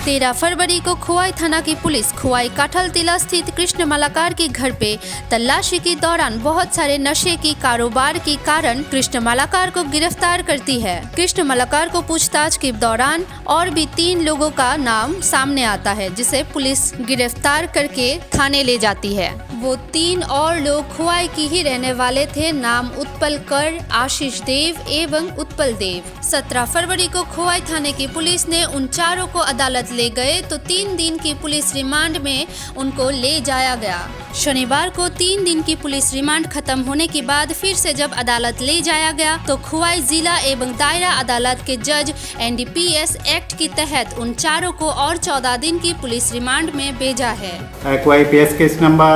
13 फरवरी को खुवाई थाना की पुलिस खुवाई काठल तिला स्थित कृष्ण मालाकार के घर पे तलाशी के दौरान बहुत सारे नशे की कारोबार के कारण कृष्ण मालाकार को गिरफ्तार करती है। कृष्ण मालाकार को पूछताछ के दौरान और भी 3 लोगों का नाम सामने आता है, जिसे पुलिस गिरफ्तार करके थाने ले जाती है। वो 3 और लोग खुवाई की ही रहने वाले थे। नाम उत्पल कर, आशीष देव एवं उत्पल देव। 17 फरवरी को खुवाई थाने की पुलिस ने उन चारों को अदालत ले गए तो 3 दिन की पुलिस रिमांड में उनको ले जाया गया। शनिवार को 3 दिन की पुलिस रिमांड खत्म होने के बाद फिर से जब अदालत ले जाया गया तो खुवाई जिला एवं दायरा अदालत के जज NDPS एक्ट के तहत उन चारों को और 14 दिन की पुलिस रिमांड में भेजा है। खुवाई PS केस नंबर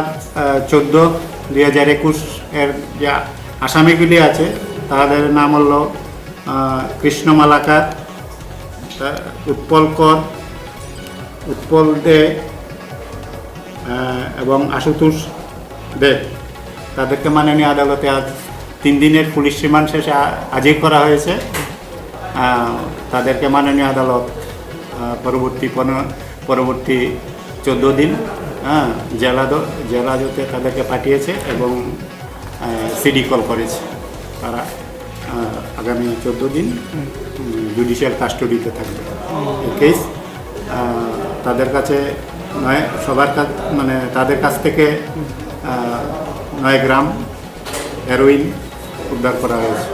14/2021 এর যে আসামিগুলি আছে তাদের নাম হলো কৃষ্ণ মালাকার, উৎপল কর, উৎপল দে এবং আশুতোষ দেব। তাদেরকে মাননীয় আদালতে আজ 3 দিনের পুলিশ রিমান্ড শেষে হাজির করা হয়েছে। তাদেরকে মাননীয় আদালত পরবর্তী 14 দিন জেলা জোতে তাদেরকে পাঠিয়েছে এবং সিডি কল করেছে। তারা আগামী 14 দিন জুডিশিয়াল কাস্টডিতে থাকবে। এই কেস তাদের কাছে তাদের কাছ থেকে 9 গ্রাম হেরোইন উদ্ধার করা হয়েছে।